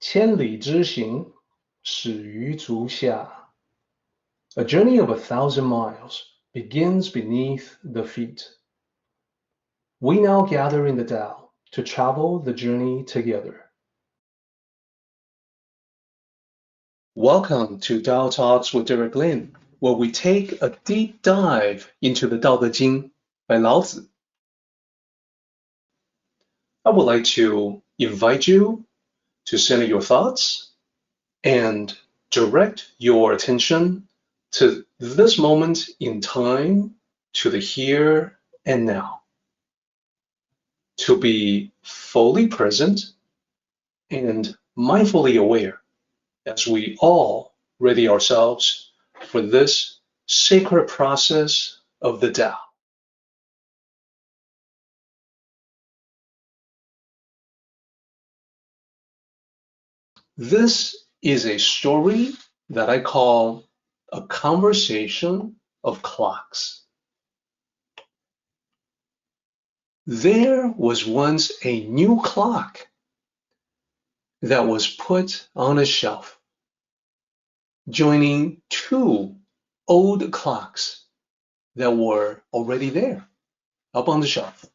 千里之行，始于足下. A journey of 1,000 miles begins beneath the feet. We now gather in the Tao to travel the journey together. Welcome to Tao Talks with Derek Lin, where we take a deep dive into the Daodejing by Lao Zi. I would like to invite you to center your thoughts and direct your attention to this moment in time, to the here and now. To be fully present and mindfully aware as we all ready ourselves for this sacred process of the Tao. This is a story that I call a conversation of clocks. There was once a new clock that was put on a shelf, joining two old clocks that were already there up on the shelf.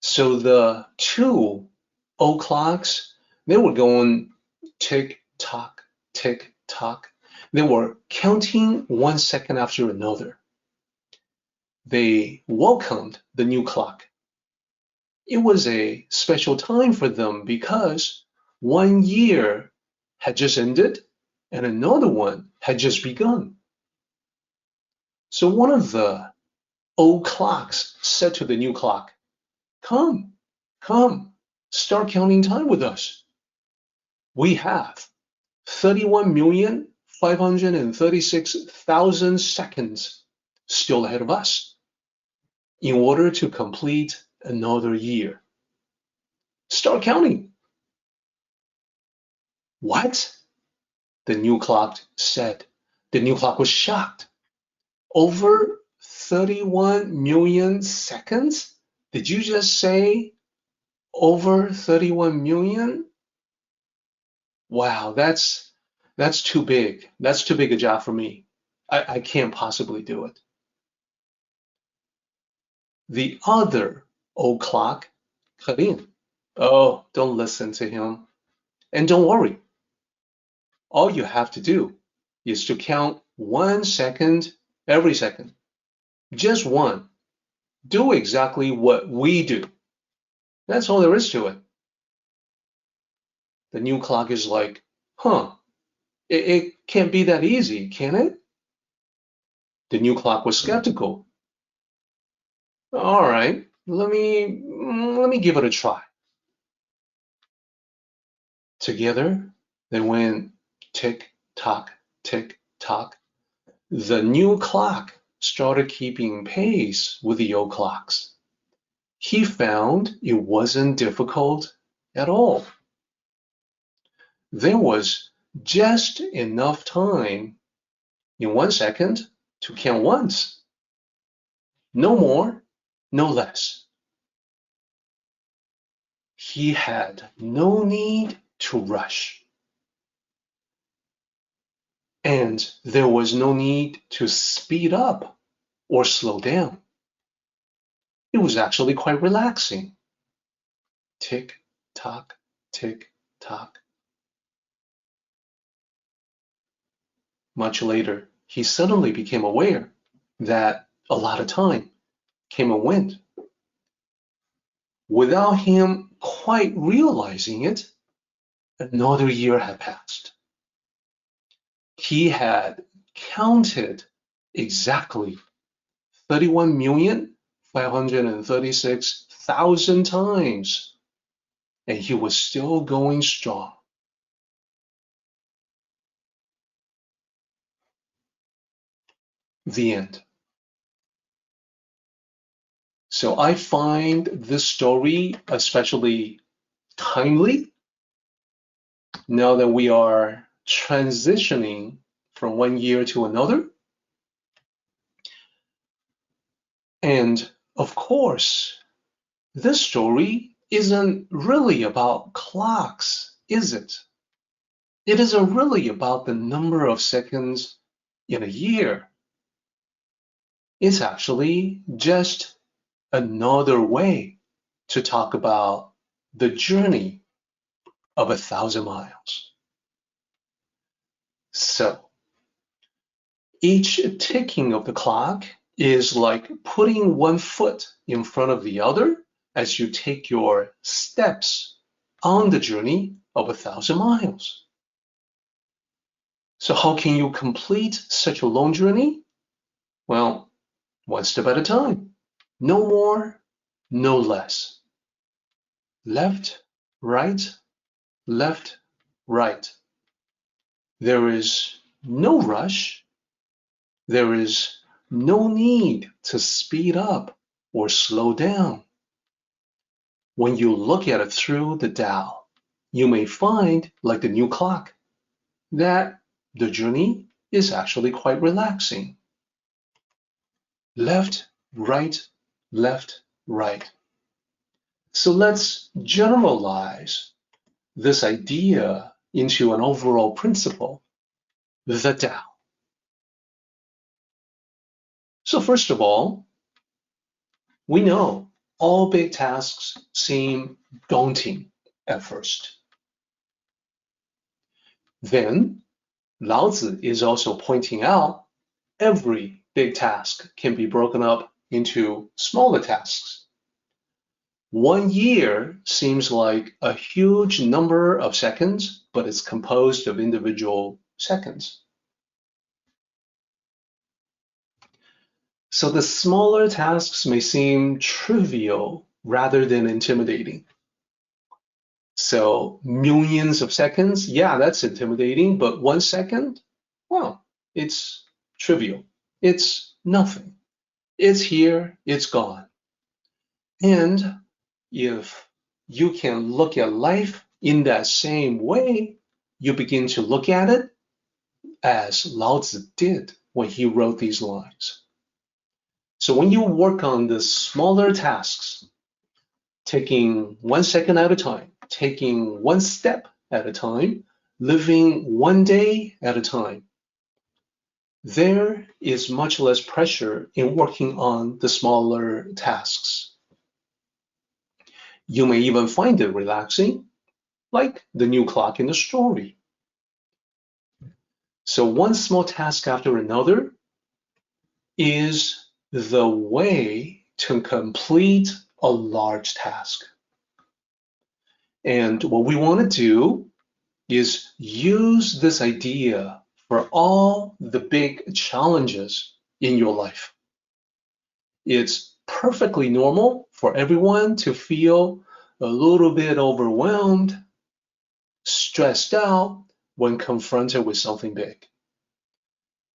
So the two old clocks, they were going tick tock, tick tock. They were counting 1 second after another. They welcomed the new clock. It was a special time for them because 1 year had just ended and another one had just begun. So one of the old clocks said to the new clock, "Come, come, start counting time with us. We have 31,536,000 seconds still ahead of us in order to complete another year. Start counting." What? The new clock said. The new clock was shocked. Over 31 million seconds? Did you just say over 31 million? Wow, that's too big. That's too big a job for me. I can't possibly do it. The other old clock cut in. Oh, don't listen to him. And don't worry. All you have to do is to count 1 second every second. Just one. Do exactly what we do. That's all there is to it. The new clock is like, it can't be that easy, can it? The new clock was skeptical. All right, let me give it a try. Together, they went tick tock, tick tock. The new clock started keeping pace with the old clocks. He found it wasn't difficult at all. There was just enough time in 1 second to count once. No more, no less. He had no need to rush. And there was no need to speed up or slow down. It was actually quite relaxing. Tick tock, tick tock. Much later, he suddenly became aware that a lot of time came and went. Without him quite realizing it, another year had passed. He had counted exactly 31,536,000 times, and he was still going strong. The end. So I find this story especially timely now that we are transitioning from 1 year to another. And of course, this story isn't really about clocks, is it? It isn't really about the number of seconds in a year. It's actually just another way to talk about the journey of 1,000 miles. So each ticking of the clock is like putting one foot in front of the other as you take your steps on the journey of 1,000 miles. So how can you complete such a long journey? Well, one step at a time. No more, no less. Left, right, left, right. There is no rush. There is no need to speed up or slow down. When you look at it through the Tao, you may find, like the new clock, that the journey is actually quite relaxing. Left, right, left, right. So let's generalize this idea into an overall principle, the Tao. So first of all, we know all big tasks seem daunting at first. Then, Lao Tzu is also pointing out every big task can be broken up into smaller tasks. 1 year seems like a huge number of seconds, but it's composed of individual seconds. So the smaller tasks may seem trivial rather than intimidating. So millions of seconds, yeah, that's intimidating, but 1 second, well, it's trivial. It's nothing. It's here, it's gone. And if you can look at life in that same way, you begin to look at it as Lao Tzu did when he wrote these lines. So when you work on the smaller tasks, taking 1 second at a time, taking 1 step at a time, living 1 day at a time, there is much less pressure in working on the smaller tasks. You may even find it relaxing, like the new clock in the story. So one small task after another is the way to complete a large task. And what we want to do is use this idea for all the big challenges in your life. It's perfectly normal for everyone to feel a little bit overwhelmed, stressed out when confronted with something big.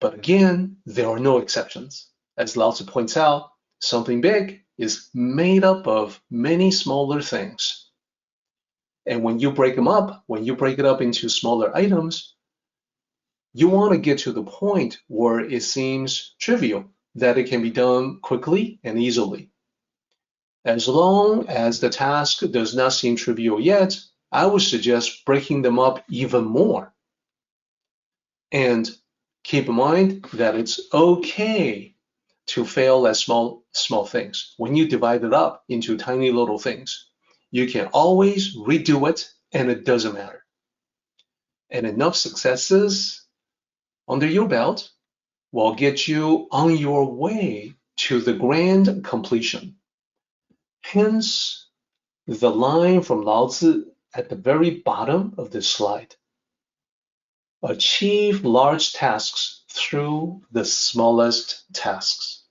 But again, there are no exceptions. As Lao Tzu points out, something big is made up of many smaller things. And when you break them up, when you break it up into smaller items, you want to get to the point where it seems trivial, that it can be done quickly and easily. As long as the task does not seem trivial yet, I would suggest breaking them up even more. And keep in mind that it's okay to fail at small things. When you divide it up into tiny little things, you can always redo it and it doesn't matter. And enough successes under your belt will get you on your way to the grand completion. Hence, the line from Lao Tzu at the very bottom of this slide. Achieve large tasks through the smallest tasks.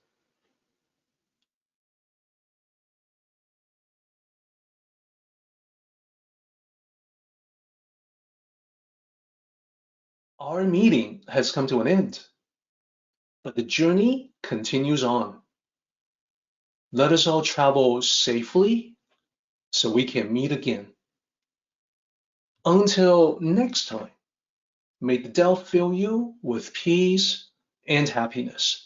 Our meeting has come to an end, but the journey continues on. Let us all travel safely so we can meet again. Until next time, may the Tao fill you with peace and happiness.